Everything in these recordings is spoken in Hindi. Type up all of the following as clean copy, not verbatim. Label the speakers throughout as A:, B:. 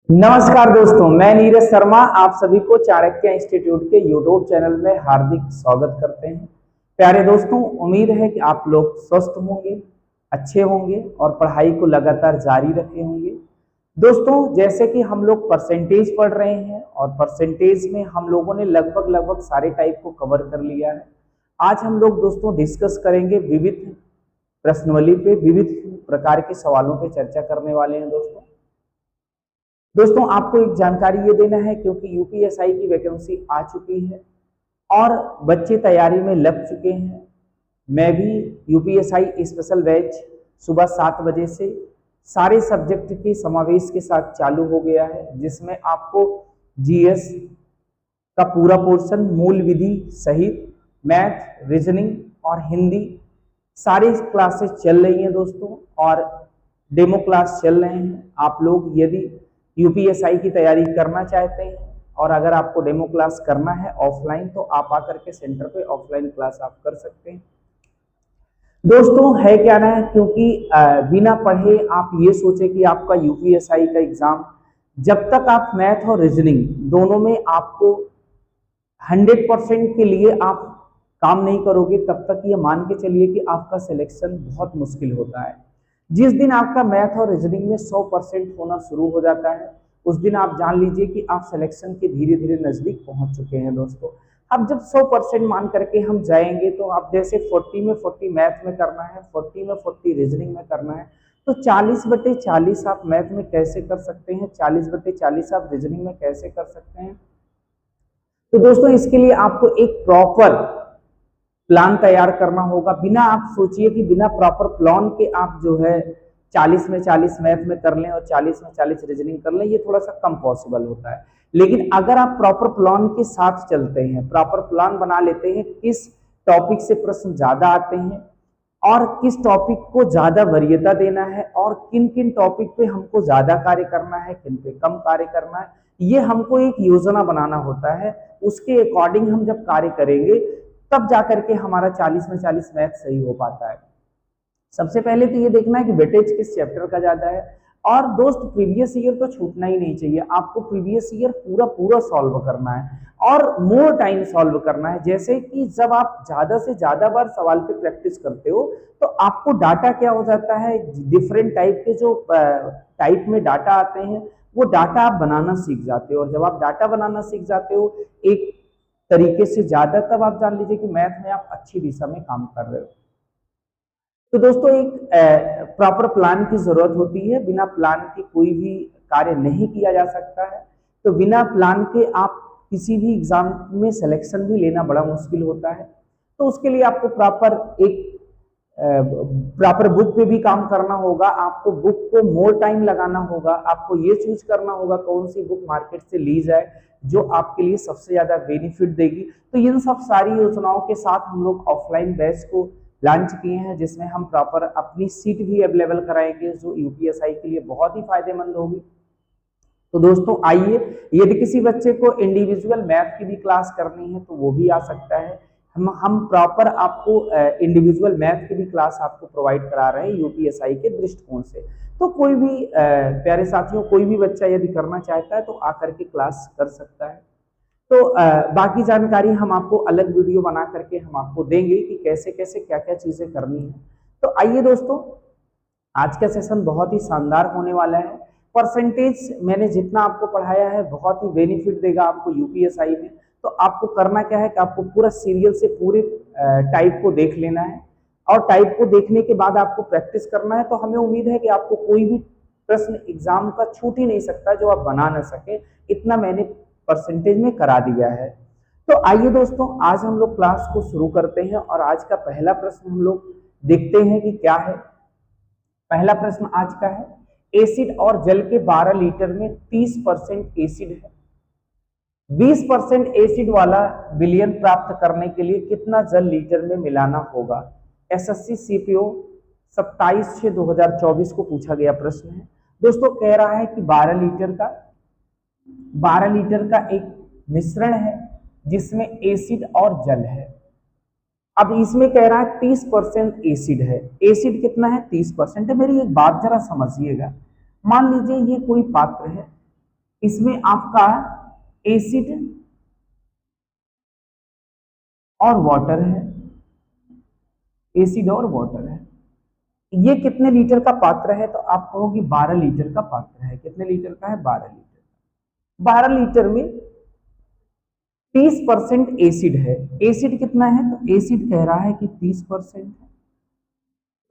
A: नमस्कार दोस्तों, मैं नीरज शर्मा आप सभी को चाणक्य इंस्टीट्यूट के यूट्यूब चैनल में हार्दिक स्वागत करते हैं। प्यारे दोस्तों, उम्मीद है कि आप लोग स्वस्थ होंगे, अच्छे होंगे और पढ़ाई को लगातार जारी रखे होंगे। दोस्तों, जैसे कि हम लोग परसेंटेज पढ़ रहे हैं और परसेंटेज में हम लोगों ने लगभग सारे टाइप को कवर कर लिया है। आज हम लोग दोस्तों डिस्कस करेंगे विविध प्रश्नावली पे, विविध प्रकार के सवालों पे चर्चा करने वाले हैं। दोस्तों आपको एक जानकारी ये देना है, क्योंकि यूपीएसआई की वैकेंसी आ चुकी है और बच्चे तैयारी में लग चुके हैं। मैं भी यूपीएसआई स्पेशल बैच सुबह 7 बजे से सारे सब्जेक्ट के समावेश के साथ चालू हो गया है, जिसमें आपको जीएस का पूरा पोर्शन, मूल विधि सहित मैथ, रीजनिंग और हिंदी सारी क्लासेस चल रही हैं दोस्तों, और डेमो क्लास चल रहे हैं। आप लोग यदि यूपीएसआई की तैयारी करना चाहते हैं और अगर आपको डेमो क्लास करना है ऑफलाइन, तो आप आकर के सेंटर पे ऑफलाइन क्लास आप कर सकते हैं। दोस्तों है क्या ना, क्योंकि बिना पढ़े आप ये सोचे कि आपका यूपीएसआई का एग्जाम, जब तक आप मैथ और रीजनिंग दोनों में आपको 100% के लिए आप काम नहीं करोगे, तब तक ये मान के चलिए कि आपका सिलेक्शन बहुत मुश्किल होता है। जिस दिन आपका मैथ और रीजनिंग में 100% होना शुरू हो जाता है, उस दिन आप जान लीजिए कि आप सिलेक्शन के धीरे धीरे नजदीक पहुंच चुके हैं। दोस्तों अब जब 100% मान करके हम जाएंगे, तो आप जैसे 40 में 40 मैथ में करना है, 40 में 40 रीजनिंग में करना है, तो 40/40 आप मैथ में कैसे कर सकते हैं, 40/40 आप रीजनिंग में कैसे कर सकते हैं। तो दोस्तों इसके लिए आपको एक प्रॉपर प्लान तैयार करना होगा। बिना आप सोचिए कि बिना प्रॉपर प्लान के आप जो है 40 में 40 मैथ में कर लें और 40 में 40 रीजनिंग कर लें, ये थोड़ा सा कम पॉसिबल होता है। लेकिन अगर आप प्रॉपर प्लान के साथ चलते हैं, प्रॉपर प्लान बना लेते हैं किस टॉपिक से प्रश्न ज्यादा आते हैं और किस टॉपिक को ज्यादा वरीयता देना है और किन किन टॉपिक पे हमको ज्यादा कार्य करना है, किन पे कम कार्य करना है, ये हमको एक योजना बनाना होता है। उसके अकॉर्डिंग हम जब कार्य करेंगे, तब जाकर के हमारा 40 में 40 मैथ सही हो पाता है। सबसे पहले तो ये देखना है कि वेटेज किस चैप्टर का ज्यादा है। और दोस्त प्रीवियस ईयर तो छूटना ही नहीं चाहिए, आपको प्रीवियस ईयर पूरा सॉल्व करना है और मोर टाइम सॉल्व करना है। जैसे कि जब आप ज्यादा से ज्यादा बार सवाल पे प्रैक्टिस करते हो, तो आपको डाटा क्या हो जाता है, डिफरेंट टाइप के जो टाइप में डाटा आते हैं, वो डाटा आप बनाना सीख जाते हो। और जब आप डाटा बनाना सीख जाते हो एक तरीके से ज्यादा, तब आप जान लीजिए कि मैथ में आप अच्छी दिशा में काम कर रहे हो। तो दोस्तों एक प्रॉपर प्लान की जरूरत होती है। बिना प्लान के कोई भी कार्य नहीं किया जा सकता है। तो बिना प्लान के आप किसी भी एग्जाम में सिलेक्शन भी लेना बड़ा मुश्किल होता है। तो उसके लिए आपको प्रॉपर बुक पे भी काम करना होगा। आपको बुक को मोर टाइम लगाना होगा। आपको ये चूज करना होगा कौन सी बुक मार्केट से ली जाए जो आपके लिए सबसे ज्यादा बेनिफिट देगी। तो इन सब सारी योजनाओं के साथ हम लोग ऑफलाइन बैच को लॉन्च किए हैं, जिसमें हम प्रॉपर अपनी सीट भी अवेलेबल कराएंगे, जो यूपीएसआई के लिए बहुत ही फायदेमंद होगी। तो दोस्तों आइए, यदि किसी बच्चे को इंडिविजुअल मैथ की भी क्लास करनी है तो वो भी आ सकता है। हम प्रॉपर आपको इंडिविजुअल मैथ की भी क्लास आपको प्रोवाइड करा रहे हैं यूपीएसआई के दृष्टिकोण से। तो कोई भी प्यारे साथियों, कोई भी बच्चा यदि करना चाहता है तो आकर के क्लास कर सकता है। तो बाकी जानकारी हम आपको अलग वीडियो बना करके हम आपको देंगे कि कैसे कैसे क्या क्या चीजें करनी है। तो आइए दोस्तों, आज का सेशन बहुत ही शानदार होने वाला है। परसेंटेज मैंने जितना आपको पढ़ाया है बहुत ही बेनिफिट देगा आपको यूपीएसआई में। तो आपको करना क्या है कि आपको पूरा सीरियल से पूरे टाइप को देख लेना है और टाइप को देखने के बाद आपको प्रैक्टिस करना है। तो हमें उम्मीद है कि आपको कोई भी प्रश्न एग्जाम का छूट ही नहीं सकता जो आप बना ना सके, इतना मैंने परसेंटेज में करा दिया है। तो आइए दोस्तों, आज हम लोग क्लास को शुरू करते हैं और आज का पहला प्रश्न हम लोग देखते हैं कि क्या है। पहला प्रश्न आज का है, एसिड और जल के 12 लीटर में 30% एसिड है। 20% एसिड वाला विलयन प्राप्त करने के लिए कितना जल लीटर में मिलाना होगा। एसएससी सीपीओ 27/6/2024 को पूछा गया प्रश्न है। दोस्तों कह रहा है कि 12 लीटर का एक मिश्रण है जिसमें एसिड और जल है। अब इसमें कह रहा है 30% एसिड है। एसिड कितना है, 30% है। मेरी एक बात जरा समझिएगा। मान लीजिए ये कोई पात्र है इसमें आपका एसिड और वाटर है, एसिड और वाटर है। ये कितने लीटर का पात्र है? तो आप कहोगे 12 लीटर का पात्र है। कितने लीटर का है? 12 लीटर। 12 लीटर में 30% एसिड है। एसिड कितना है? तो एसिड कह रहा है कि 30% है।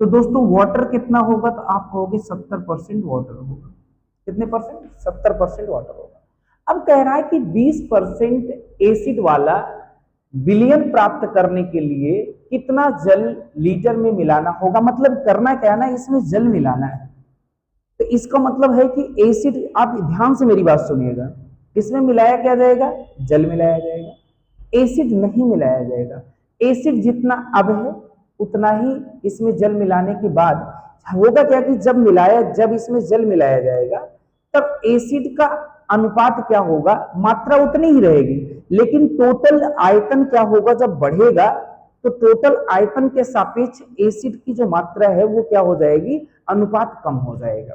A: तो दोस्तों वाटर कितना होगा? तो आप कहोगे 70% वाटर होगा। कितने परसेंट? 70% वाटर होगा। अब कह रहा है कि 20% एसिड वाला विलयन प्राप्त करने के लिए कितना जल लीटर में मिलाना होगा? मतलब करना क्या है ना, इसमें जल मिलाना है। तो इसका मतलब है कि एसिड, आप ध्यान से मेरी बात सुनिएगा, इसमें मिलाया क्या जाएगा? जल मिलाया जाएगा। एसिड नहीं मिलाया जाएगा। एसिड जितना अब है उतना ही इसमें जल मिलाने के बाद होगा क्या कि जब इसमें जल मिलाया जाएगा तब एसिड का अनुपात क्या होगा? मात्रा उतनी ही रहेगी, लेकिन टोटल आयतन क्या होगा? जब बढ़ेगा तो टोटल आयतन के सापेक्ष एसिड की जो मात्रा है वो क्या हो जाएगी? अनुपात कम हो जाएगा।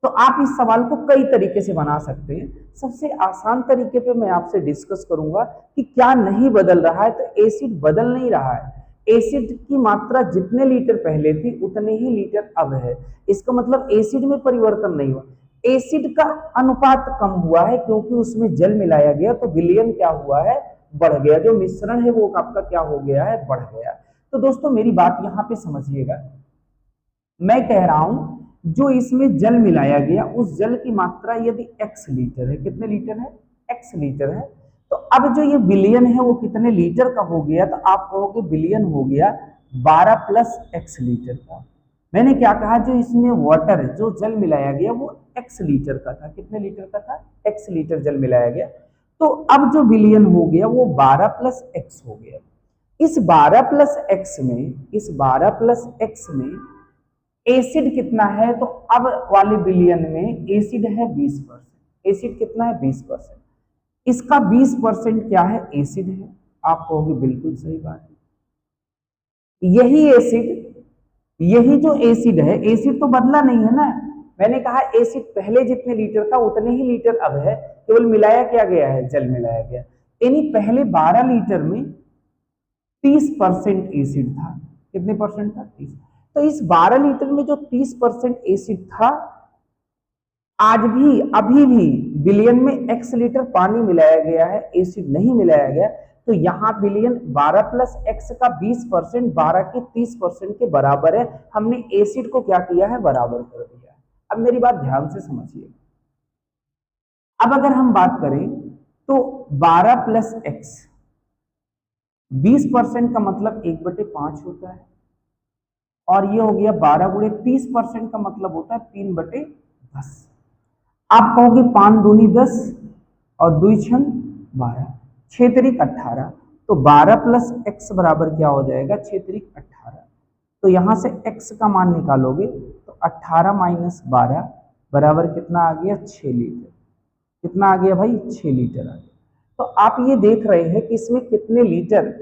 A: तो आप इस सवाल को कई तरीके से बना सकते हैं। सबसे आसान तरीके पे मैं आपसे डिस्कस करूंगा कि क्या नहीं बदल रहा है। तो एसिड बदल नहीं रहा है। एसिड की मात्रा जितने लीटर पहले थी उतने ही लीटर अब है। इसका मतलब एसिड में परिवर्तन नहीं हुआ। एसिड का अनुपात कम हुआ है क्योंकि उसमें जल मिलाया गया, तो विलयन क्या हुआ है? बढ़ गया। जो मिश्रण है वो आपका क्या हो गया है? बढ़ गया। तो दोस्तों मेरी बात यहाँ पे समझिएगा, मैं कह रहा हूं जो इसमें जल मिलाया गया उस जल की मात्रा यदि x लीटर है, कितने लीटर है? x लीटर है। तो अब जो ये बिलियन है वो कितने लीटर का हो गया? तो आप कहोगे बिलियन हो गया 12 प्लस x लीटर का। मैंने क्या कहा? जो इसमें वाटर है, जो जल मिलाया गया वो x लीटर का था। कितने लीटर का था? x लीटर जल मिलाया गया। तो अब जो बिलियन हो गया वो 12 प्लस x हो गया। इस 12 प्लस x में एसिड कितना है? तो अब वाले बिलियन में एसिड है 20%। एसिड कितना है? 20%। इसका 20% क्या है? एसिड है। आप कहोगे बिल्कुल सही बात है। यही जो एसिड है, एसिड तो बदला नहीं है ना। मैंने कहा एसिड पहले जितने लीटर था उतने ही लीटर अब है, केवल मिलाया क्या गया है? जल मिलाया गया। यानी पहले 12 लीटर में 30% एसिड था। कितने परसेंट था? 30। तो इस 12 लीटर में जो 30% एसिड था, आज भी अभी भी बिलियन में x लीटर पानी मिलाया गया है, एसिड नहीं मिलाया गया। तो यहां बिलियन 12 प्लस x का 20% 12 के 30% के बराबर है। हमने एसिड को क्या किया है? बराबर कर दिया। अब मेरी बात ध्यान से समझिए। अब अगर हम बात करें तो 12 प्लस x 20% का मतलब 1/5 होता है, और ये हो गया 12 गुणे 30% का मतलब होता है 3/10। आप कहोगे 5 दूनी 10 और 2 छन 12, 6 त्रिक 18। तो 12 प्लस x बराबर क्या हो जाएगा? 6 त्रिक 18। तो यहां से x का मान निकालोगे तो 18 माइनस 12 बराबर कितना आ गया? 6 लीटर। कितना आ गया भाई? 6 लीटर आ गया। तो आप ये देख रहे हैं कि इसमें कितने लीटर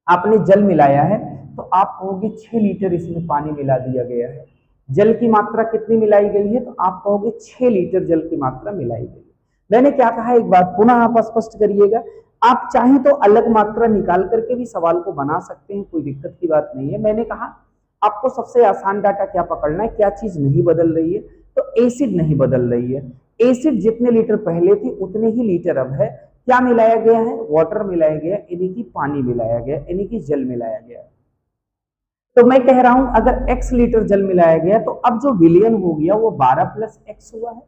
A: आपने जल मिलाया है। तो आप कहोगे 6 लीटर इसमें पानी मिला दिया गया है। जल की मात्रा कितनी मिलाई गई है? तो आप कहोगे 6 लीटर जल की मात्रा मिलाई गई है। मैंने क्या कहा? एक बात पुनः आप स्पष्ट करिएगा। आप चाहें तो अलग मात्रा निकाल करके भी सवाल को बना सकते हैं, कोई दिक्कत की बात नहीं है। मैंने कहा आपको सबसे आसान डाटा क्या पकड़ना है, क्या चीज नहीं बदल रही है? तो एसिड नहीं बदल रही है। एसिड जितने लीटर पहले थी उतने ही लीटर अब है। क्या मिलाया गया है? वाटर मिलाया गया, यानी कि पानी मिलाया गया, यानी कि जल मिलाया गया। तो मैं कह रहा हूं अगर x लीटर जल मिलाया गया तो अब जो विलयन हो गया वो 12 प्लस x हुआ है।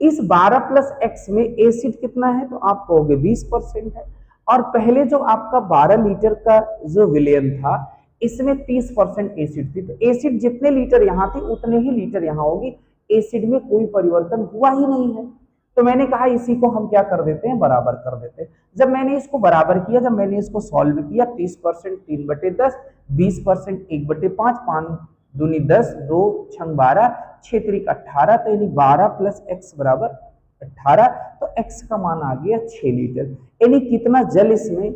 A: इस 12 प्लस x में एसिड कितना है? तो आप कहोगे 20% है। और पहले जो आपका 12 लीटर का जो विलयन था इसमें 30% एसिड थी। तो एसिड जितने लीटर यहां थी उतने ही लीटर यहां होगी। एसिड में कोई परिवर्तन हुआ ही नहीं है। तो मैंने कहा इसी को हम क्या कर देते हैं? बराबर कर देते हैं। जब मैंने इसको बराबर किया, जब मैंने इसको सॉल्व किया, 30% 3/10, 20% 1/5, 5 दूनी 10, 2 छंग 12, 6 त्रिक 18। तो यानी 12 प्लस एक्स बराबर 18। तो x का मान आ गया 6 लीटर। यानी कितना जल इसमें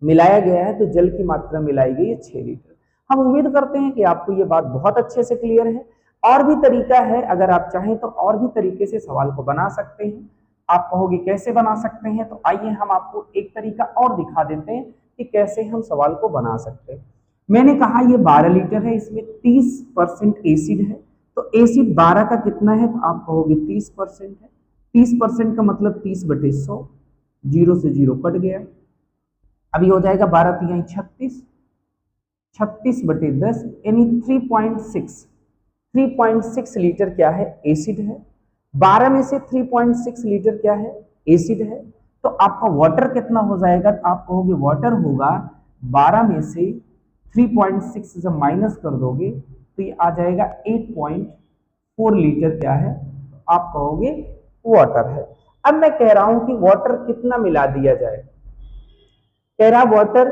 A: मिलाया गया है? तो जल की मात्रा मिलाई गई है 6 लीटर। हम उम्मीद करते हैं कि आपको ये बात बहुत अच्छे से क्लियर है। और भी तरीका है, अगर आप चाहें तो और भी तरीके से सवाल को बना सकते हैं। आप कहोगे कैसे बना सकते हैं, तो आइए हम आपको एक तरीका और दिखा देते हैं कि कैसे हम सवाल को बना सकते हैं। मैंने कहा ये 12 लीटर है, इसमें 30% एसिड है, तो एसिड 12 का कितना है, तो आप कहोगे 30% है। 30% का मतलब 30/100, 0 से 0 कट गया, अभी हो जाएगा 12 तिहाई 36, 36/10 यानी 3.6 लीटर क्या है, एसिड है। 12 में से 3.6 लीटर क्या है, एसिड है। तो आपका वाटर कितना हो जाएगा, तो आप कहोगे वाटर होगा 12 में से 3.6 जब माइनस कर दोगे तो ये आ जाएगा 8.4 लीटर क्या है, तो आप कहोगे वाटर है। अब मैं कह रहा हूं कि वाटर कितना मिला दिया जाए, कह रहा वाटर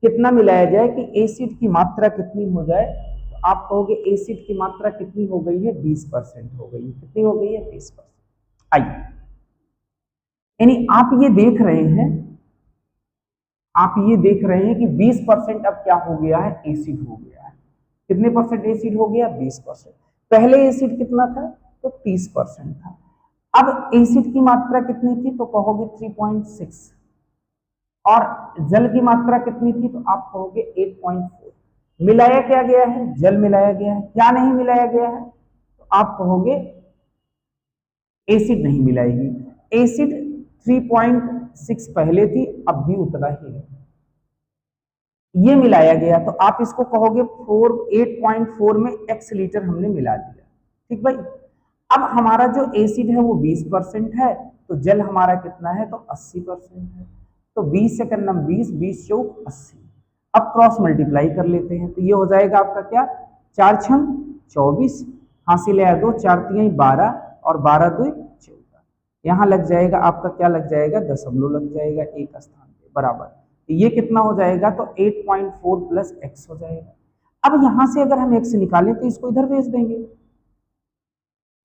A: कितना मिलाया जाए कि एसिड की मात्रा कितनी हो जाए, तो आप कहोगे एसिड की मात्रा कितनी हो गई है, 20% हो गई है। कितनी हो गई है, 20%। आइए, यानी आप ये देख रहे हैं, आप ये देख रहे हैं कि 20% अब क्या हो गया है, एसिड हो गया है। कितने परसेंट एसिड हो गया, 20%। पहले एसिड कितना था, तो 30% था। अब एसिड की मात्रा कितनी थी, तो कहोगे 3.6, और जल की मात्रा कितनी थी, तो आप कहोगे 8.4। मिलाया क्या गया है, जल मिलाया गया है। क्या नहीं मिलाया गया है, तो आप कहोगे एसिड नहीं मिलाएगी। एसिड 3.6 पहले थी, अब भी उतना ही है, ये मिलाया गया, तो आप इसको कहोगे 8.4 में x लीटर हमने मिला दिया। ठीक भाई, अब हमारा जो एसिड है वो 20% है, तो जल हमारा कितना है, तो 80% है। तो 20 से करना 20, 20 चौक 80। अब क्रॉस मल्टीप्लाई कर लेते हैं, तो ये हो जाएगा आपका क्या, 4 छंग 24, हासिल है 2, 4 तिहाई 12 और 12 2 14। यहाँ लग जाएगा आपका क्या लग जाएगा, दशमलव लग जाएगा एक स्थान पे बराबर। तो ये कितना हो जाएगा, तो 8.4 प्लस x हो जाएगा। अब यहां से अगर हम x निकालें तो इसको इधर भेज देंगे,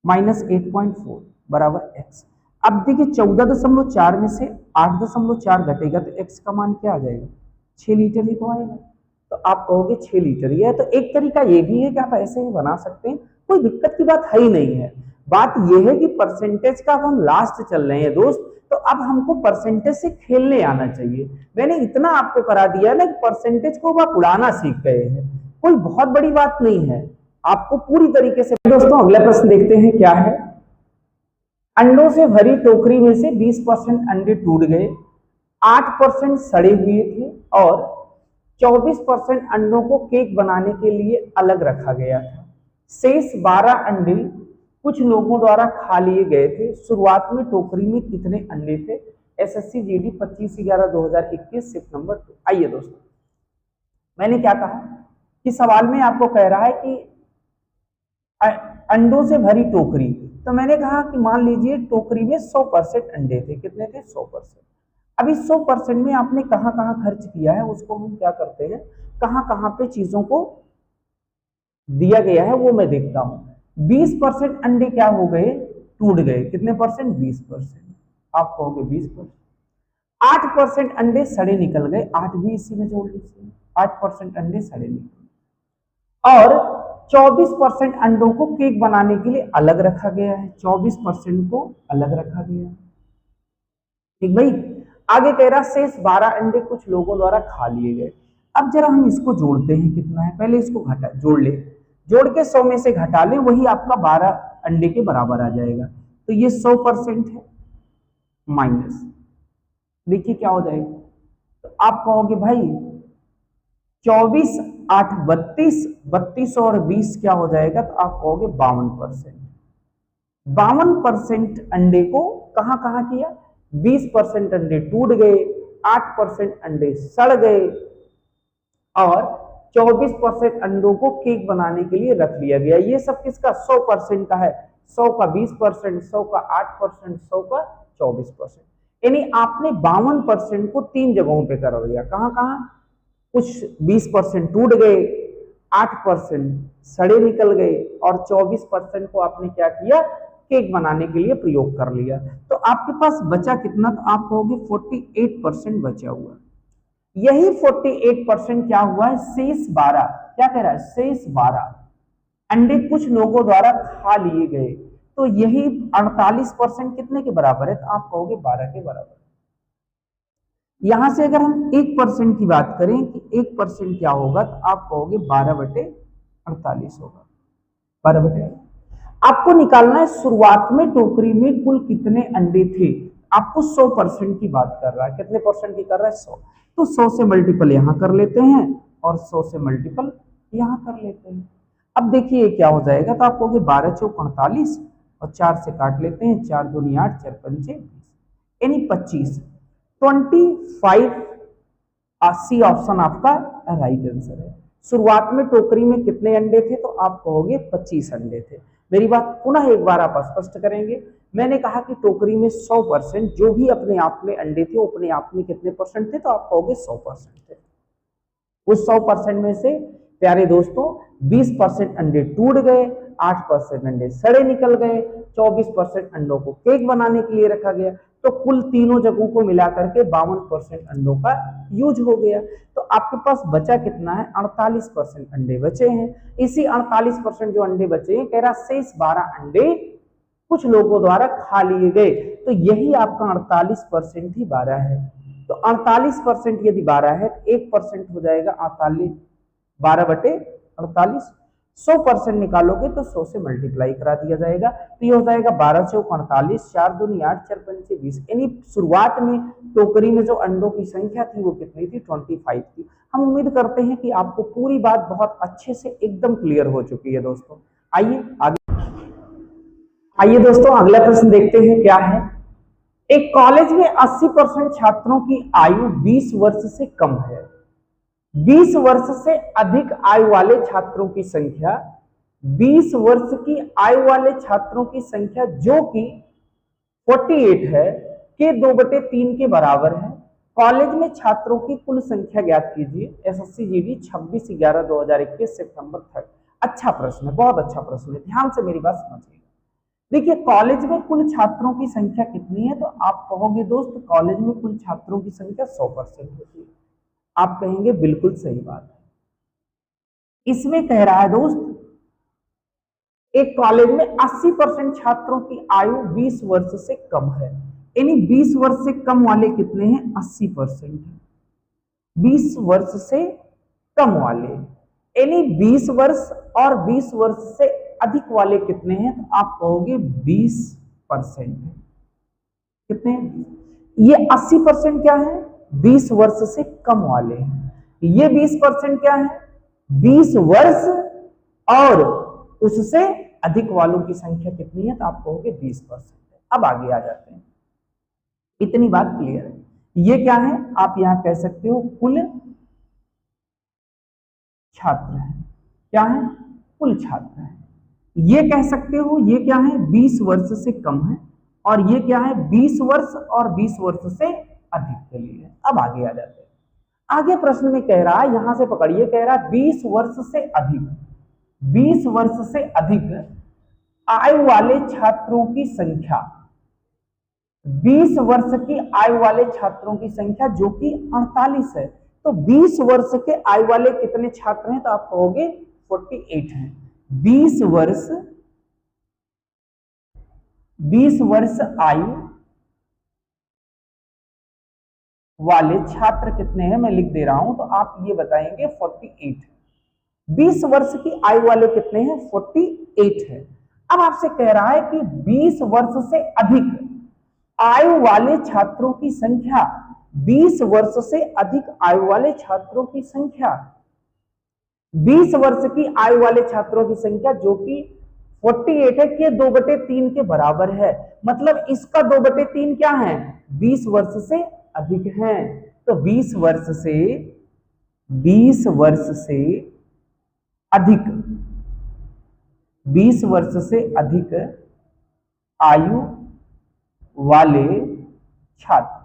A: -8.4 बराबर x। अब देखिए 14.4 में से 8.4 घटेगा तो x का मान क्या आ जाएगा, 6 लीटर ही तो आएगा। तो आप कहोगे 6 लीटर ही है। तो एक तरीका ये भी है कि आप ऐसे ही बना सकते हैं, कोई दिक्कत की बात है ही नहीं है। बात यह है कि परसेंटेज का हम लास्ट चल रहे हैं दोस्त, तो अब हमको परसेंटेज से खेलने आना चाहिए। मैंने इतना आपको करा दिया ना कि परसेंटेज को आप उड़ाना सीख गए हैं, कोई बहुत बड़ी बात नहीं है, आपको पूरी तरीके से। दोस्तों अगला प्रश्न देखते हैं क्या है। अंडों से भरी टोकरी में से 20% अंडे टूट गए, 8% सड़े हुए थे और 24% अंडों को केक बनाने के लिए अलग रखा गया था। शेष 12 अंडे कुछ लोगों द्वारा खा लिए गए थे। शुरुआत में टोकरी में कितने अंडे थे, एसएससी जीडी 25/11/2021 शिफ्ट नंबर 2। आइए दोस्तों, मैंने क्या कहा कि सवाल में आपको कह रहा है कि अंडों से भरी टोकरी, तो मैंने कहा कि मान लीजिए टोकरी में 100% अंडे थे। कितने थे, 100%। अभी 100% में आपने कहां कहां खर्च किया है, उसको हम क्या करते हैं, कहां कहां पे चीजों को दिया गया है वो मैं देखता हूं। 20% अंडे क्या हो गए, टूट गए। कितने परसेंट, 20%। आप कहोगे 20%। 8% अंडे सड़े निकल गए, 8 भी इसी में जोड़ लीजिए, 8% अंडे सड़े निकल गए। और 24% अंडों को केक बनाने के लिए अलग रखा गया है, 24% को अलग रखा गया है। ठीक भाई, आगे कह रहा शेष 12 अंडे कुछ लोगों द्वारा खा लिए गए। अब जरा हम इसको जोड़ते हैं, कितना है, पहले इसको घटा जोड़ ले, जोड़ के 100 में से घटा ले, वही आपका 12 अंडे के बराबर आ जाएगा। तो ये 100% है, माइनस, देखिए क्या हो जाएगा। तो आप कहोगे भाई 24 8 32, 32 और 20 क्या हो जाएगा, तो आप कहोगे 52%। 52% अंडे को कहां कहां किया, 20% अंडे टूट गए, 8% अंडे सड़ गए और 24% अंडों को केक बनाने के लिए रख लिया गया। ये सब किसका, 100% का है। 100 का 20%, 100 का 8%, 100 का 24%। यानी आपने 52% को 3 जगहों पे कर दिया। कहां कहां, कुछ 20% टूट गए, 8% सड़े निकल गए और 24% को आपने क्या किया, केक बनाने के लिए प्रयोग कर लिया। तो आपके पास बचा कितना, तो आप कहोगे 48% बचा हुआ। यही 48% क्या हुआ है, शेष 12, क्या कह रहा है, शेष 12 अंडे कुछ लोगों द्वारा खा लिए गए, तो यही 48% कितने के बराबर है? तो आप कहोगे 12 के बराबर। यहां से अगर हम 1% की बात करें कि 1% क्या होगा, तो आप कहोगे 12/48 होगा। 12/, आपको निकालना है शुरुआत में टोकरी में कुल कितने अंडे थे। आपको 100% की बात कर रहा है, कितने परसेंट की कर रहा है? 100। तो 100 से मल्टीपल यहां कर लेते हैं और 100 से मल्टीपल यहां कर लेते हैं। अब देखिए क्या हो जाएगा, तो आप कहोगे 12 चौक 48 और 4 से काट लेते हैं, 4 दूनी 8, 4 पंचे 20, यानी 25। 25 सी ऑप्शन आपका राइट आंसर है। शुरुआत में टोकरी में कितने अंडे थे? तो आप कहोगे 25 अंडे थे। मेरी बात पुनः एक बार आप स्पष्ट करेंगे। मैंने कहा कि टोकरी में 100% जो भी अपने आप में अंडे थे, वो अपने आप में कितने परसेंट थे? तो आप कहोगे 100% थे। उस 100% में से प्यारे दोस्तों 20% अंडे टूट गए, 8% अंडे सड़े निकल गए, 24% अंडों को केक बनाने के लिए रखा गया। तो कुल तीनों जगहों को मिलाकर के 52% अंडों का यूज हो गया। तो आपके पास बचा कितना है? 48% अंडे बचे हैं। इसी 48% जो अंडे बचे हैं, कह रहा शेष 12 अंडे कुछ लोगों द्वारा खा लिए गए, तो यही आपका 48% ही 12 है। तो 48% यदि 12 है तो 1% हो जाएगा 48, 12/48। 100% निकालोगे तो 100 से मल्टीप्लाई करा दिया जाएगा, तो ये हो जाएगा 12 चौक 48, 4 दूनी 8, 4 पंचे 20। यानी शुरुआत में टोकरी में जो अंडों की संख्या थी वो कितनी थी? 25 थी। हम उम्मीद करते हैं कि आपको पूरी बात बहुत अच्छे से एकदम क्लियर हो चुकी है दोस्तों। आइए आइए दोस्तों अगला प्रश्न देखते हैं क्या है। एक कॉलेज में 80% छात्रों की आयु 20 वर्ष से कम है। 20 वर्ष से अधिक आयु वाले छात्रों की संख्या, 20 वर्ष की आयु वाले छात्रों की संख्या जो कि 48 है, के 2/3 के बराबर है। कॉलेज में छात्रों की कुल संख्या ज्ञात कीजिए। एसएससी जीडी 26/11/2021 सितंबर 3। अच्छा प्रश्न है, बहुत अच्छा प्रश्न है, ध्यान से मेरी बात समझिए। देखिए कॉलेज में कुल छात्रों की संख्या कितनी है? तो आप कहोगे दोस्त कॉलेज में कुल छात्रों की संख्या 100% होती है। आप कहेंगे बिल्कुल सही बात है। इसमें कह रहा है दोस्त एक कॉलेज में 80% छात्रों की आयु 20 वर्ष से कम है, यानी 20 वर्ष से कम वाले कितने हैं? 80% है। 20 वर्ष से कम वाले, यानी 20 वर्ष और 20 वर्ष से अधिक वाले कितने हैं? तो आप कहोगे 20% है। कितने? ये 80% क्या है? 20 वर्ष से कम वाले हैं। ये 20% क्या है? 20 वर्ष और उससे अधिक वालों की संख्या कितनी है? तो आप कहोगे 20% है। अब आगे आ जाते हैं, इतनी बात क्लियर है। ये क्या है? आप यहां कह सकते हो कुल छात्र है। क्या है? कुल छात्र है। ये कह सकते हो ये क्या है? 20 वर्ष से कम है। और ये क्या है? 20 वर्ष और 20 वर्ष से अधिक के लिए। अब आगे आ जाते हैं। आगे प्रश्न में कह रहा है, यहां से पकड़िए, कह रहा है 20 वर्ष से अधिक, 20 वर्ष से अधिक आयु वाले छात्रों की संख्या, 20 वर्ष की आयु वाले छात्रों की संख्या जो कि 48 है। तो 20 वर्ष के आयु वाले कितने छात्र हैं? तो आप कहोगे 48 हैं। 20 वर्ष आयु वाले छात्र कितने हैं? मैं लिख दे रहा हूं, तो आप ये बताएंगे 48। 20 वर्ष की आयु वाले कितने हैं? 48 है। अब आपसे कह रहा है कि 20 वर्ष से अधिक आयु वाले छात्रों की संख्या, 20 वर्ष से अधिक आयु वाले छात्रों की संख्या, 20 वर्ष की आयु वाले छात्रों की संख्या जो कि 48 है, के 2/3 के बराबर है। मतलब इसका 2/3 क्या है? 20 वर्ष से अधिक है। तो 20 वर्ष से अधिक, 20 वर्ष से अधिक आयु वाले छात्र,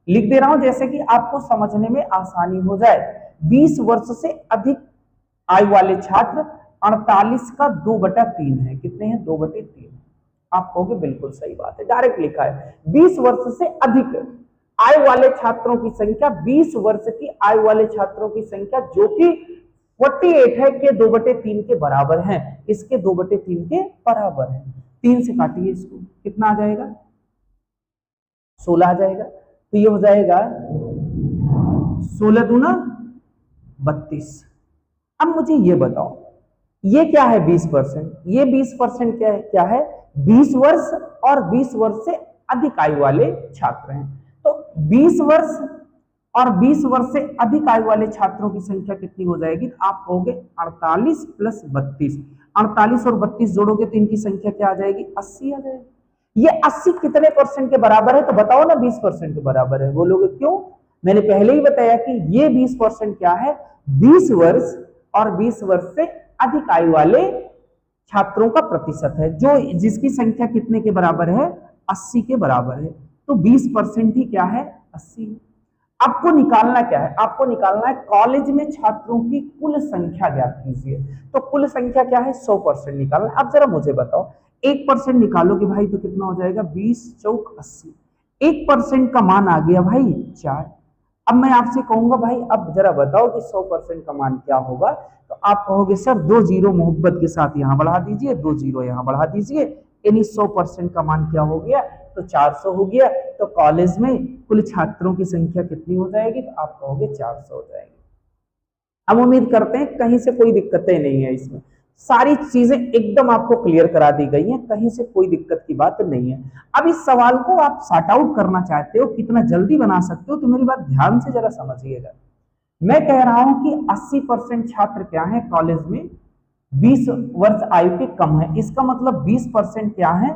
A: लिख दे रहा हूं जैसे कि आपको समझने में आसानी हो जाए। 20 वर्ष से अधिक आयु वाले छात्र 48 का 2/3 है। कितने हैं? 2/3। आप कहोगे बिल्कुल सही बात है, डायरेक्ट लिखा है। 20 वर्ष से अधिक आयु वाले छात्रों की संख्या, 20 वर्ष की आयु वाले छात्रों की संख्या जो कि 48 है के 2/3 के बराबर है, इसके 2/3 के बराबर है। 3 से काटिए इसको, कितना आ जाएगा? 16 आ जाएगा। तो ये हो जाएगा 16 दूना 32। अब मुझे ये बताओ, ये क्या है 20%? ये 20% क्या है? 20 वर्ष और 20 वर्ष से अधिक आयु वाले छात्र हैं। तो 20 वर्ष और 20 वर्ष से अधिक आयु वाले छात्रों की संख्या कितनी हो जाएगी? तो आप कहोगे 48 प्लस 32। 48 और 32 जोड़ोगे तो इनकी संख्या क्या आ जाएगी? 80 आ जाएगी। ये 80 कितने परसेंट के बराबर है? तो बताओ ना 20% के बराबर है। बोलोगे क्यों? मैंने पहले ही बताया कि ये 20% क्या है? 20 वर्ष और 20 वर्ष से अधिक आयु वाले छात्रों का प्रतिशत है, जो जिसकी संख्या कितने के बराबर है? 80 के बराबर है। तो 20% ही क्या है? 80। आपको निकालना क्या है? आपको निकालना है कॉलेज में छात्रों की कुल संख्या ज्ञात कीजिए। तो कुल संख्या क्या है? 100% निकालना। अब जरा मुझे बताओ, 1% निकालोगे भाई तो कितना हो जाएगा? 20 चौक 80। 1% का मान आ गया भाई 4। अब मैं आपसे कहूंगा भाई अब जरा बताओ कि 100% का मान क्या होगा? तो आप कहोगे सर 2 जीरो मोहब्बत के साथ यहां बढ़ा दीजिए, 2 जीरो यहां बढ़ा दीजिए, यानी 100% का मान क्या हो गया? तो 400 हो गया। तो कॉलेज में कुल छात्रों की संख्या कितनी हो जाएगी? तो आप कहोगे 400 हो जाएगी। हम उम्मीद करते हैं कहीं से कोई दिक्कतें नहीं है, इसमें सारी चीजें एकदम आपको क्लियर करा दी गई हैं, कहीं से कोई दिक्कत की बात नहीं है। अब इस सवाल को आप सॉर्ट आउट करना चाहते हो, कितना जल्दी बना सकते हो, तो मेरी बात ध्यान से जरा समझिएगा। मैं कह रहा हूं कि 80% छात्र क्या है कॉलेज में 20 वर्ष आयु के कम है। इसका मतलब 20% क्या है?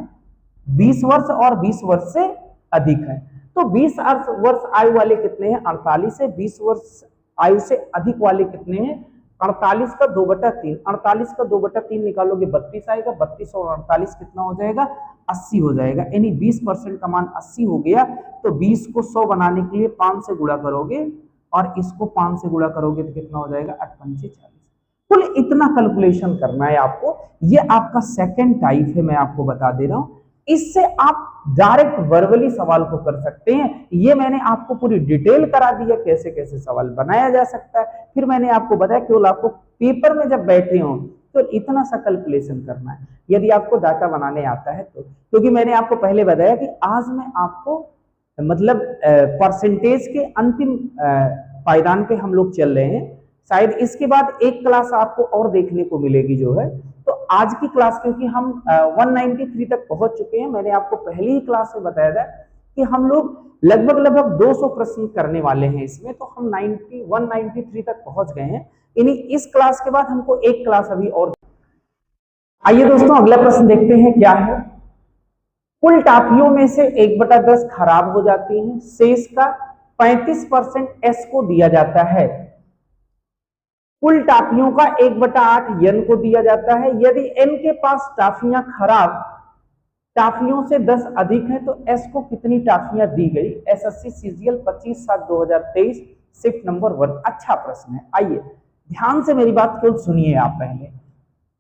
A: 20 वर्ष और 20 वर्ष से अधिक है। तो 20 वर्ष आयु वाले कितने हैं? 48 है। 20 वर्ष आयु से अधिक वाले कितने हैं? 48 का 2/3। 48 का 2/3 निकालोगे 32 आएगा। 32 और 48 कितना हो जाएगा? 80 हो जाएगा। यानी 20% का मान 80 हो गया। तो 20 को 100 बनाने के लिए 5 से गुणा करोगे और इसको 5 से गुणा करोगे तो कितना हो जाएगा? 8 पंचे 40। कुल इतना कैलकुलेशन करना है आपको। ये आपका सेकंड टाइप है, मैं आपको बता दे रहा हूं। इससे आप डायरेक्ट वर्बली सवाल को कर सकते हैं। ये मैंने आपको पूरी डिटेल करा दी है कैसे कैसे सवाल बनाया जा सकता है। फिर मैंने आपको बताया केवल आपको पेपर में जब बैठे हो तो इतना सा कैलकुलेशन करना है, यदि आपको डाटा बनाने आता है तो। क्योंकि मैंने आपको पहले बताया कि आज मैं आपको मतलब परसेंटेज के अंतिम पायदान पे हम लोग चल रहे हैं। शायद इसके बाद एक क्लास आपको और देखने को मिलेगी जो है। तो आज की क्लास क्योंकि हम 193 तक पहुंच चुके हैं, मैंने आपको पहली ही क्लास में बताया था कि हम लोग लगभग 200 प्रश्न करने वाले हैं इसमें। तो हम 193 तक पहुंच गए हैं। यानी इस क्लास के बाद हमको एक क्लास अभी और। आइए दोस्तों अगला प्रश्न देखते हैं क्या है। कुल टाफियों में से 1/10 खराब हो जाती हैं, शेष का 35% एस को दिया जाता है। कुल टाफियों का 1/8 एन को दिया जाता है। यदि एन के पास टाफियां खराब टाफियों से 10 अधिक है तो एस को कितनी टाफियां दी गई? SSC CGL 25/7/2023 shift number 1। अच्छा प्रश्न है। आइए ध्यान से मेरी बात को सुनिए आप। पहले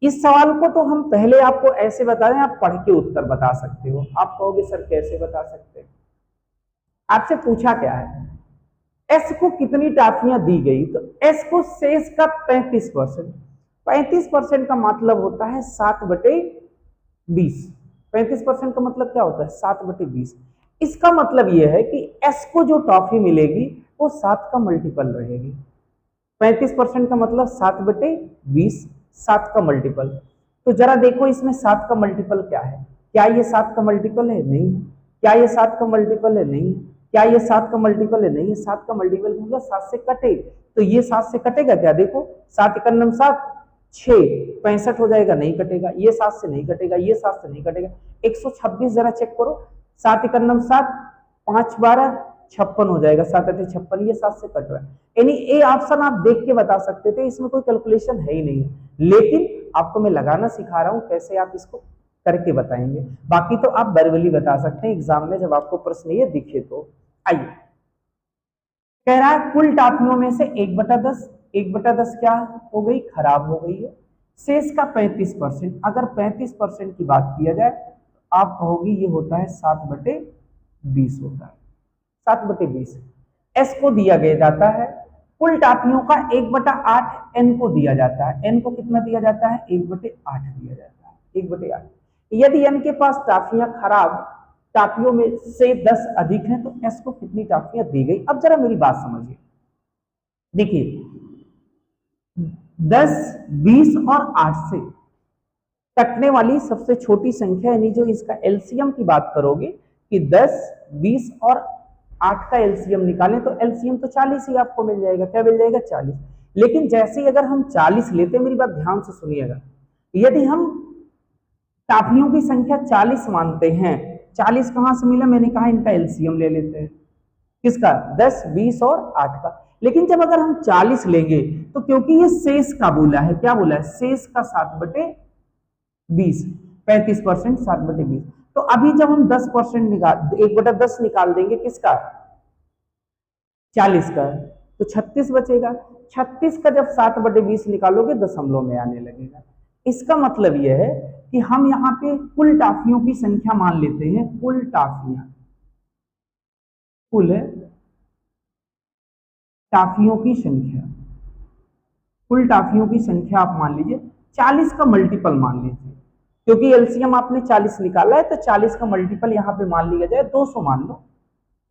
A: इस सवाल को तो हम पहले आपको ऐसे बता दें, आप पढ़ के उत्तर बता सकते हो। आप कहोगे सर कैसे बता सकते हैं? आपसे पूछा क्या है एस को कितनी टाफियां दी गई? तो एस को शेष का 35%। 35% का मतलब होता है 7/20। 35% का मतलब क्या होता है? 7/20। इसका मतलब यह है कि एस को जो टॉफी मिलेगी वो 7 का मल्टीपल रहेगी। 35% का मतलब 7/20, 7 का मल्टीपल। तो जरा देखो इसमें 7 का मल्टीपल क्या है? क्या ये 7 का मल्टीपल है? नहीं है। क्या ये 7 का मल्टीपल है? नहीं है। क्या ये 7 का मल्टीपल है? नहीं है। 7 का मल्टीपल मतलब 7 से कटे, तो ये 7 से कटेगा क्या? देखो 7 × 7 6 65 हो जाएगा, नहीं कटेगा। ये 7 से नहीं कटेगा, ये 7 से नहीं कटेगा। 126 जरा चेक करो। 7 × 7 5 12 56 हो जाएगा। 7 8 56, ये 7 से कट रहा है। यानी ए ऑप्शन आप देख के बता सकते थे, इसमें कोई कैलकुलेशन है ही नहीं। लेकिन आपको मैं लगाना सिखा रहा हूं कैसे आप इसको करके बताएंगे। बाकी तो आप वर्बली बता सकते हैं एग्जाम में जब आपको प्रश्न ये दिखे तो। आइए कह रहा है कुल टाफियों में से 1/10, 1/10 क्या हो गई? खराब हो गई है। शेष का 35%। अगर 35% की बात किया जाए तो आप कहोगे ये होता है 7/20 होता है। 7/20 एस को दिया गया जाता है। कुल टाफियों का 1/8 n को दिया जाता है। n को कितना दिया जाता है? 1/8 दिया जाता है, 1/8। यदि n के पास टाफियां खराब टाफियों में से 10 अधिक हैं तो s को कितनी टाफियां दी गई? अब जरा मेरी बात समझिए, देखिए 10, 20 और 8 से कटने वाली सबसे छोटी संख्या, यानी जो इसका एलसीएम की बात करोगे कि 10, 20 और 8 का एलसीएम निकालें तो एलसीएम तो 40 ही आपको मिल जाएगा। क्या मिल जाएगा? 40। लेकिन जैसे ही अगर हम 40 लेते, मेरी बात ध्यान से सुनिएगा, यदि हम टाफियों की संख्या 40 मानते हैं, 40 कहां से मिला? मैंने कहा इनका एलसीएम ले लेते हैं। किसका? 10, 20 और 8 का। लेकिन जब अगर हम 40 लेंगे तो क्योंकि ये शेष का बोला है, क्या बोला है? शेष का 7/20, 35%, 7/20। तो अभी जब हम 10% निकाल 1/10 निकाल देंगे किसका? 40 का, तो 36 बचेगा। 36 का जब 7/20 निकालोगे दशमलव में आने लगेगा। इसका मतलब यह है कि हम यहाँ पे कुल टाफियों की संख्या मान लेते हैं, कुल टाफियां, कुल टाफियों की संख्या, कुल टाफियों की संख्या आप मान लीजिए 40 का मल्टीपल मान लीजिए, क्योंकि एलसीएम आपने 40 निकाला है तो 40 का मल्टीपल यहाँ पे मान लिया जाए, 200 मान लो।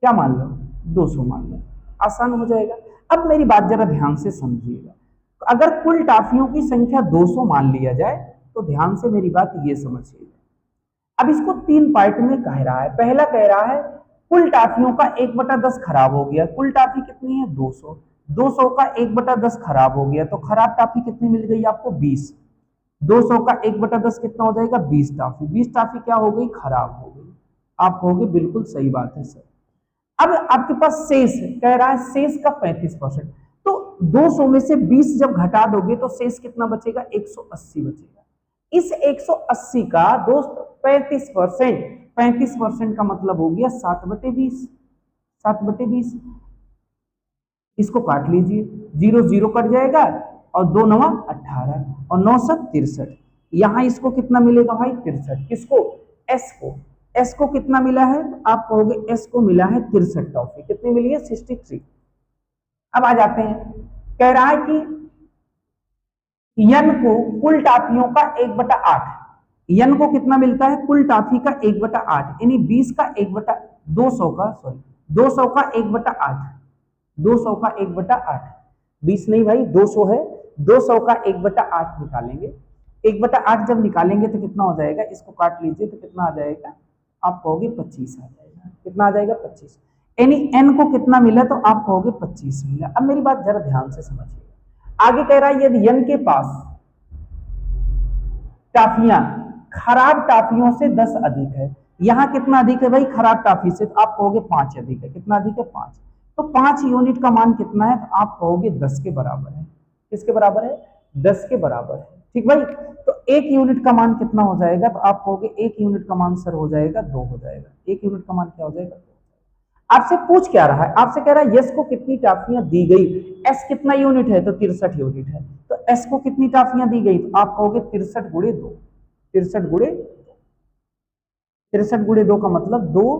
A: क्या मान लो? 200 मान लो, आसान हो जाएगा। अब मेरी बात जरा ध्यान से समझिएगा, तो अगर कुल टाफियों की संख्या 200 मान लिया जाए तो ध्यान से मेरी बात ये समझिएगा। अब इसको 3 पार्ट में कह रहा है। पहला कह रहा है कुल टाफियों का 1/10 खराब हो गया। कुल टाफी कितनी है? 200। 200 का 1/10 खराब हो गया तो खराब टाफी कितनी मिल गई आपको? 20। 200 का 1/10 कितना हो जाएगा? 20 टाफी। 20 टाफी क्या हो गई? खराब हो गई। आप कहोगे बिल्कुल सही बात है सर। अब आपके पास शेष कह रहा है, शेष का 35%। तो 200 में से 20 जब घटा दोगे तो शेष कितना बचेगा? 180 बचेगा। इस 180 का दोस्त 35%, 35% का मतलब हो गया 7/20, 7/20। इसको काट लीजिए, 0 0 कट जाएगा और 2 9 18 और 9 7 63। यहां इसको कितना मिलेगा भाई? 63। किसको? एस को। एस को कितना मिला है? तो आप कहोगे एस को मिला है 63 टॉफी। कितनी मिली है? 63। अब आ जाते हैं, कह रहा है कि यन को कुल टाफियों का 1/8, यन को कितना मिलता है? कुल टाफी का 1/8, यानी 20 का 200 का 1/8, 200 का 1/8, 20 नहीं भाई 200 है, 200 का 1/8 निकालेंगे। 1/8 जब निकालेंगे तो कितना हो जाएगा? इसको काट लीजिए तो कितना आ जाएगा? आप कहोगे 25 आ जाएगा। कितना आ जाएगा? 25। यानी n को कितना मिला? तो आप कहोगे 25 मिला। अब मेरी बात जरा ध्यान से समझिए, आगे कह रहा है यदि n के पास टाफियां खराब टाफियों से 10 अधिक है। यहां कितना अधिक है भाई? खराब टाफी से, तो आप कहोगे 5 अधिक है। कितना अधिक है? 5। तो 5 यूनिट का मान कितना है? तो आप कहोगे 10 के बराबर है। किसके बराबर है? 10 के बराबर है। ठीक भाई, तो 1 यूनिट का मान कितना हो जाएगा? तो आप कहोगे 1 यूनिट का मान सर हो जाएगा 2 हो जाएगा। 1 यूनिट का मान क्या हो जाएगा? 2। आपसे पूछ क्या रहा है? आपसे कह रहा है यस को कितनी टाफियां दी गई। एस कितना यूनिट है? तो 63 यूनिट है। तो एस को कितनी टाफियां दी गई? तो आप कहोगे 63 गुणे 2, 63 गुणे 63 गुणे 2 का मतलब 2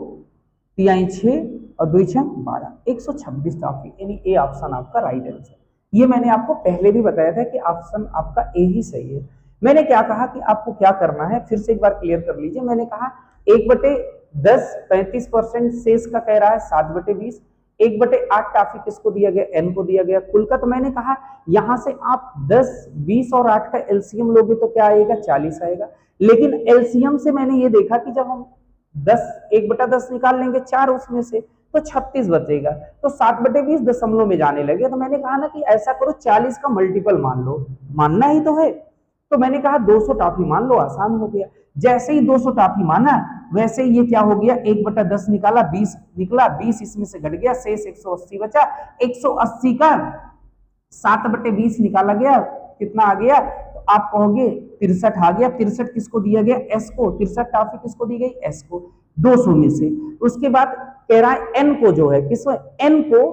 A: 3 6 और 2 6 12, 126 टाफी, यानी ए ऑप्शन आपका राइट आंसर। ये मैंने आपको पहले भी बताया था कि ऑप्शन आपका ए ही सही है। मैंने क्या कहा कि आपको क्या करना है, फिर से एक बार क्लियर कर लीजिए। मैंने कहा 1/10 35% शेष का कह रहा है 7/20, 1/8 टाफी किसको दिया गया? एन को दिया गया कुल का। तो मैंने कहा यहां से आप 10 20 और 8 का एलसीएम लोगे तो क्या आएगा? 40 आएगा। लेकिन एलसीएम से मैंने ये देखा कि जब हम 1/10 निकाल लेंगे 4 उसमें से तो 36 बचेगा, तो 7/20 दशमलव में जाने लगे। तो मैंने कहा ना कि ऐसा करो 40 का मल्टीपल मान लो, मानना ही तो है। तो मैंने कहा 200 टाफी मान लो, आसान हो गया। जैसे ही 200 टाफी माना वैसे ही ये क्या हो गया? 1/10 निकाला, 20 निकला, 20 इसमें से घट गया, शेष 180 बचा। 180 का 7/20 निकाला गया, कितना आ गया? तो आप कहोगे 63 आ गया। 63 किसको दिया गया? एस को। 63 टाफी किसको दी गई? एस को, 200 में से। उसके बाद कह रहा है एन को जो है, किसको? एन को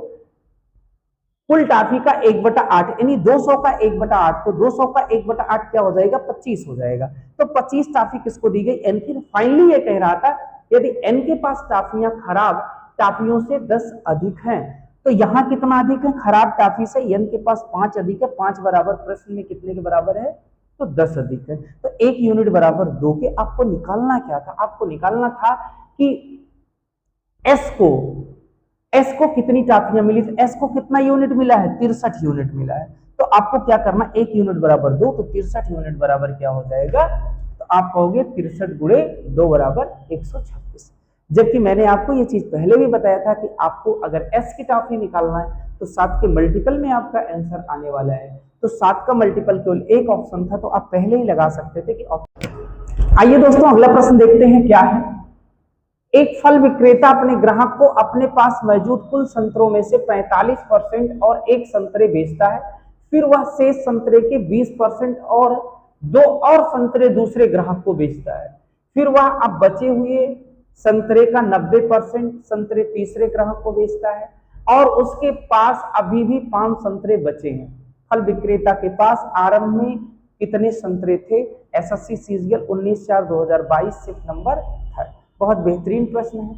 A: कुल टाफी का 1/8, यानी 200 का 1/8, तो 200 का 1/8 क्या हो जाएगा? 25 हो जाएगा। तो 25 टाफी किसको दी गई? एन। फिर फाइनली ये कह रहा था यदि एन के पास टाफियां खराब टाफियों से 10 अधिक हैं तो यहाँ कितना अधिक है, खराब टाफी से n के पास 5 अधिक है, 5 बराबर प्रश्न में कितने के बराबर है, तो 10 अधिक है। तो 1 यूनिट बराबर 2 के। आपको निकालना क्या था, आपको निकालना था कि एस को कितनी टाफियां मिली, तो एस को कितना यूनिट मिला है, 63 यूनिट मिला है। तो आपको क्या करना, 1 यूनिट बराबर 2, तो 63 यूनिट बराबर क्या हो जाएगा, तो आप कहोगे 63 गुणे 2 बराबर 136। जबकि मैंने आपको ये चीज पहले भी बताया था कि आपको अगर एस की टाफी निकालना है तो 7 के मल्टीपल में आपका आंसर आने वाला है। तो 7 का मल्टीपल केवल एक ऑप्शन था, तो आप पहले ही लगा सकते थे कि ऑप्शन। आइए दोस्तों अगला प्रश्न देखते हैं क्या है। एक फल विक्रेता अपने ग्राहक को अपने पास मौजूद कुल संतरों में से 45% और एक संतरे बेचता है, फिर वह शेष संतरे के 20% और 2 और संतरे दूसरे ग्राहक को बेचता है। फिर वह अब बचे हुए संतरे का 90% संतरे तीसरे ग्राहक को बेचता है और उसके पास अभी भी 5 संतरे बचे हैं। फल विक्रेता के पास आरंभ में कितने संतरे थे? SSC CGL 19/4/2022 shift number 3। बहुत बेहतरीन प्रश्न है,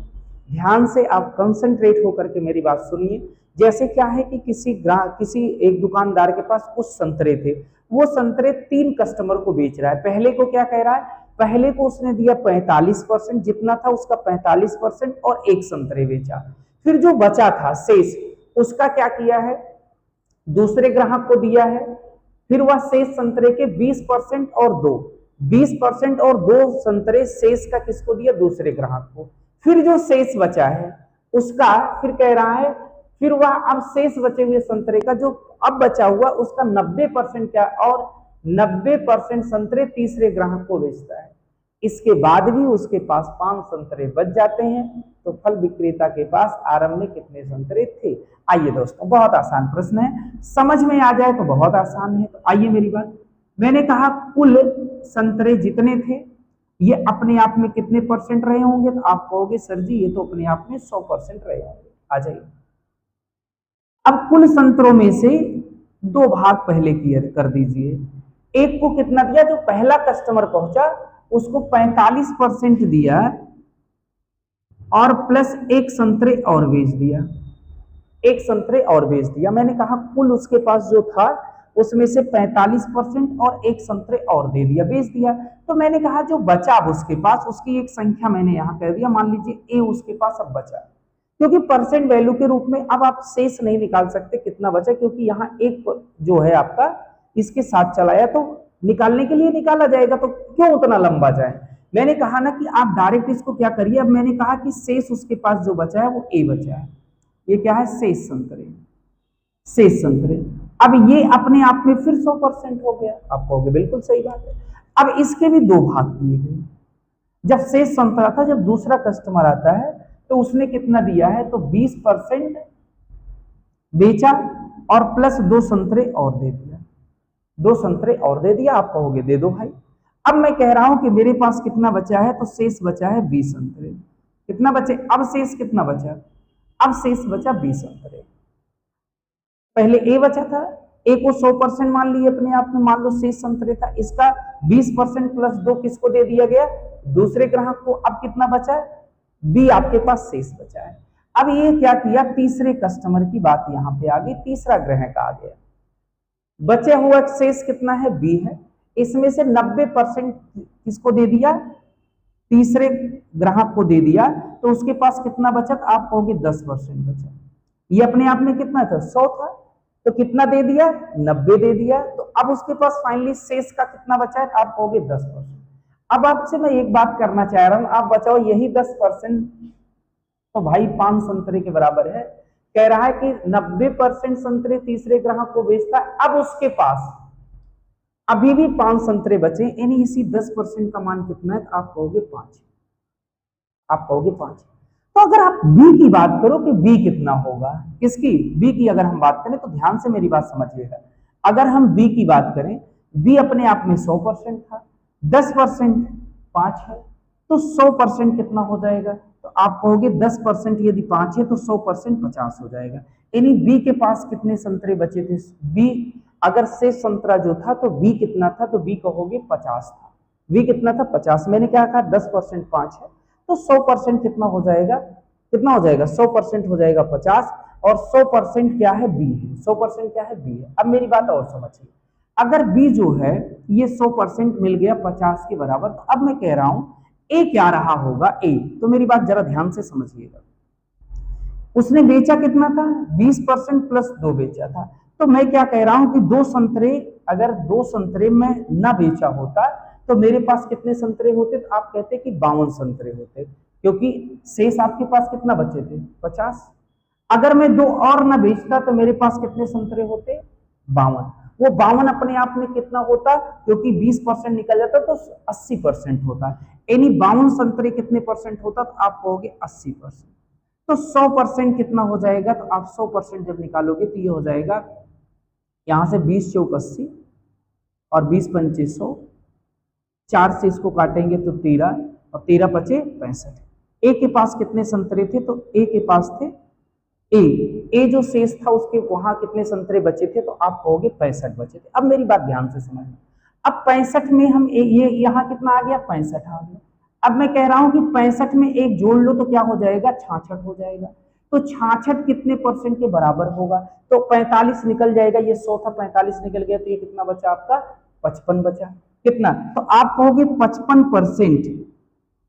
A: ध्यान से आप कंसंट्रेट होकर के मेरी बात सुनिए। जैसे क्या है कि किसी एक दुकानदार के पास कुछ संतरे थे, वो संतरे 3 कस्टमर को बेच रहा है। पहले को क्या कह रहा है, पहले को उसने दिया 45%, जितना था उसका 45% और एक संतरे बेचा। फिर जो बचा था शेष, उसका क्या किया है, दूसरे ग्राहक को दिया है। फिर वह शेष संतरे के 20% और 20% और 2 संतरे शेष का किसको दिया, दूसरे ग्राहक को। फिर जो शेष बचा है उसका फिर कह रहा है, फिर वह अब शेष बचे हुए संतरे का जो अब बचा हुआ उसका 90% क्या, और 90% संतरे तीसरे ग्राहक को बेचता है। इसके बाद भी उसके पास 5 संतरे बच जाते हैं। तो फल विक्रेता के पास आरंभ में कितने संतरे थे? आइए दोस्तों, बहुत आसान प्रश्न है, समझ में आ जाए तो बहुत आसान है। तो आइए मेरी बात, मैंने कहा कुल संतरे जितने थे ये अपने आप में कितने परसेंट रहे होंगे, तो आप कहोगे सर जी ये तो अपने आप में 100% रहे होंगे। आ जाइए, अब कुल संतरों में से 2 भाग पहले क्लियर कर दीजिए। एक को कितना दिया, जो पहला कस्टमर पहुंचा उसको 45% दिया और प्लस एक संतरे और बेच दिया, एक संतरे और बेच दिया। मैंने कहा कुल उसके पास जो था उसमें से 45% और एक संतरे और दे दिया, बेच दिया। तो मैंने कहा जो बचा अब उसके पास, उसकी एक संख्या मैंने यहां कह दिया, मान लीजिए ए उसके पास अब बचा, क्योंकि परसेंट वैल्यू के रूप में अब आप शेष नहीं निकाल सकते कितना बचा, क्योंकि यहाँ एक जो है आपका इसके साथ चलाया तो निकालने के लिए निकाला जाएगा, तो क्यों उतना लंबा जाए। मैंने कहा ना कि आप डायरेक्ट इसको क्या करिए, अब मैंने कहा कि शेष उसके पास जो बचा है वो ए बचा है, ये क्या है, शेष संतरे, शेष संतरे। अब ये अपने आप में फिर 100% हो गया, आप कहोगे बिल्कुल सही बात है। अब इसके भी 2 भाग किए गए। जब शेष संतरा था, जब दूसरा कस्टमर आता है तो उसने कितना दिया है, तो 20% बेचा और प्लस 2 संतरे और दे दिया, 2 संतरे और दे दिया। आप कहोगे दे दो भाई। अब मैं कह रहा हूं कि मेरे पास कितना बचा है, तो शेष बचा है 20 संतरे। कितना बचे, अब शेष कितना बचा, अब शेष बचा 20 संतरे। पहले ए बचा था, ए को 100% मान लिए अपने आप में, मान लो शेष संतरे था, इसका 20% प्लस 2 किसको दे दिया गया, दूसरे ग्राहक को। अब कितना बचा है, बी आपके पास शेष बचा है। अब ये क्या किया, तीसरे कस्टमर की बात यहां पे आ गई, तीसरा ग्राहक आ गया, बचे हुआ शेष कितना है, बी है। इसमें से 90% किसको दे दिया, तीसरे ग्राहक को दे दिया, तो उसके पास कितना बचा, आप कहोगे 10% बचा। ये अपने आप में कितना था, 100 था, तो कितना दे दिया, 90 दे दिया। तो अब उसके पास फाइनली शेष का कितना बचा है, आप कहोगे 10%। अब आपसे मैं एक बात करना चाह रहा हूं, आप बचाओ यही 10%, तो भाई 5 संतरे के बराबर है। कह रहा है कि 90% संतरे तीसरे ग्राहक को बेचता है, अब उसके पास अभी भी 5 संतरे बचे, यानी इसी 10% का मान कितना है, आप कहोगे 5, आप कहोगे 5। तो अगर आप बी की बात करो कि बी कितना होगा, किसकी, बी की अगर हम बात करें तो ध्यान से मेरी बात समझिएगा। अगर हम बी की बात करें, बी अपने आप में 100% था, 10% 5 है, तो 100% कितना हो जाएगा, तो आप कहोगे 10% यदि 5 है तो 100% 50 हो जाएगा। यानी बी के पास कितने संतरे बचे थे, बी अगर शेष संतरा जो था तो बी कितना था, तो बी कहोगे 50 था। बी कितना था, 50। मैंने क्या कहा, 10% 5 है, तो 100% कितना हो जाएगा, कितना हो जाएगा 100% हो जाएगा 50, और 100% क्या है बी है, 100% क्या है बी है। अब मेरी बात और समझिए, अगर बी जो है ये 100% मिल गया 50 के बराबर, तो अब मैं कह रहा हूं ए क्या रहा होगा, ए। तो मेरी बात जरा ध्यान से समझिएगा, उसने बेचा कितना था 20% प्लस 2 बेचा था। तो मैं क्या कह रहा हूं कि 2 संतरे, अगर 2 संतरे में ना बेचा होता तो मेरे पास कितने संतरे होते, तो आप कहते कि 52 संतरे होते, क्योंकि शेष आपके पास कितना बचे थे 50। अगर मैं 2 और ना बेचता तो मेरे पास कितने संतरे होते 52। वो 52 अपने आप में कितना होता, क्योंकि 20% निकल जाता तो 80% होता, यानी 52 संतरे कितने परसेंट होता, तो आप कहोगे 80%। तो 100% कितना हो जाएगा, तो आप 100% जब निकालोगे तो ये हो जाएगा, यहां से 20 चौक 80 और 20 पंचे 100, 4 से इसको काटेंगे तो 13 और 13 पचे 65। ए के पास कितने संतरे थे, तो ए के पास थे ए जो शेष था उसके वहां कितने संतरे बचे थे, तो आप कहोगे 65 बचे थे। अब मेरी बात ध्यान से समझना, अब 65 में हम ये यहाँ कितना आ गया 65 आ गया। अब मैं कह रहा हूं कि 65 में एक जोड़ लो तो क्या हो जाएगा 66 हो जाएगा। तो 66 कितने परसेंट के बराबर होगा, तो 45 निकल जाएगा, ये 100 था 45 निकल गया, तो ये कितना बचा आपका 55 बचा। कितना, तो आप कहोगे 55%,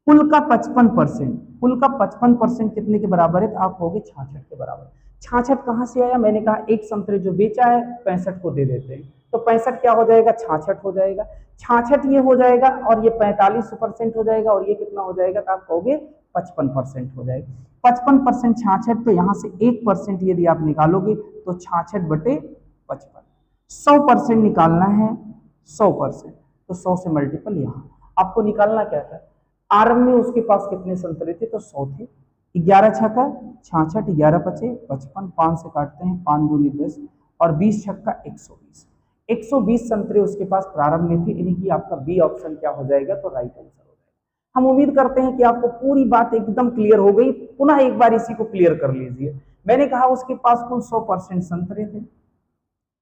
A: कुल का 55%, कुल का 55% कितने के बराबर है, तो आप कहोगे 66 के बराबर। 66 कहां से आया, मैंने कहा एक संतरे जो बेचा है 65 को दे देते हैं, तो 65 क्या हो जाएगा 66 हो जाएगा। 66 ये हो जाएगा और ये 45% हो जाएगा, और ये कितना हो जाएगा, तो आप कहोगे 55% हो जाएगा। 55% 66, तो यहां से 1% यदि आप निकालोगे तो 66/55। 100% निकालना है 100%, तो 100 से मल्टीपल यहाँ आपको निकालना क्या था, आरंभ में उसके पास कितने संतरे थे, तो 100 थे। 11 छक्का 66, 11 पचे 55, 5 से काटते हैं 5 दूनी 10 और 20 छक्का 120। 120 संतरे उसके पास प्रारंभ में थे, यानी कि आपका बी ऑप्शन क्या हो जाएगा, तो राइट आंसर हो जाएगा। हम उम्मीद करते हैं कि आपको पूरी बात एकदम क्लियर हो गई। पुनः एक बार इसी को क्लियर कर लीजिए। मैंने कहा उसके पास कुल 100% संतरे थे,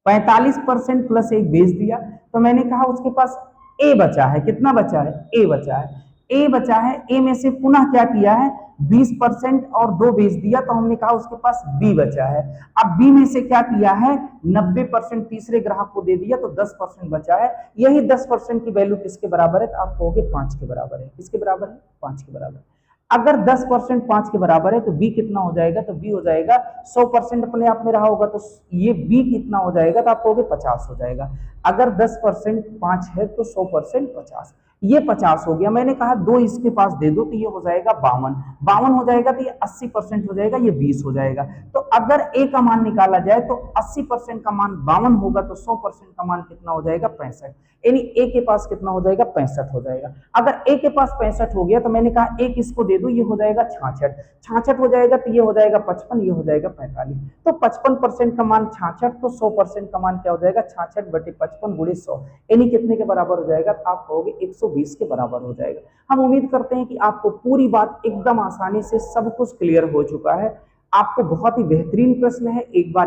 A: 45% प्लस 1 बेच दिया, तो मैंने कहा उसके पास ए बचा है, कितना बचा है, ए बचा है। ए बचा है, ए में से पुनः क्या किया है 20% और 2 बेच दिया, तो हमने कहा उसके पास बी बचा है। अब बी में से क्या किया है 90% तीसरे ग्राहक को दे दिया, तो 10% बचा है। यही 10% की वैल्यू किसके बराबर है, तो आप कहोगे 5 के बराबर है। किसके बराबर है, 5 के बराबर। अगर 10% 5 के बराबर है तो बी कितना हो जाएगा, तो बी हो जाएगा 100% अपने आप में रहा होगा, तो ये बी कितना हो जाएगा, तो आप कहोगे 50 हो जाएगा। अगर 10% 5 है तो 100% 50, ये 50 हो गया। मैंने कहा 2 इसके पास दे दो, तो ये हो जाएगा 52, 52 हो जाएगा, तो ये 80% हो जाएगा, ये 20 हो जाएगा। तो अगर ए का मान निकाला जाए तो 80% का मान 52 होगा, तो 100% का मान कितना हो जाएगा 65, यानी ए के पास कितना हो जाएगा 65 हो जाएगा। अगर ए के पास 65 हो गया, तो मैंने कहा एक इसको दे दो, ये हो जाएगा 66, 66 हो जाएगा, तो ये हो जाएगा 55, ये हो जाएगा 45। तो 55% का मान 66, तो 100% का मान क्या हो जाएगा 66/55 गुणे 100, यानी कितने के बराबर हो जाएगा, आप कहोगे 120 के बराबर हो जाएगा। हम उम्मीद करते हैं कि आपको पूरी बात एकदम आसानी से सब कुछ क्लियर हो चुका है। आपको बहुत ही बेहतरीन प्रश्न है, एक बार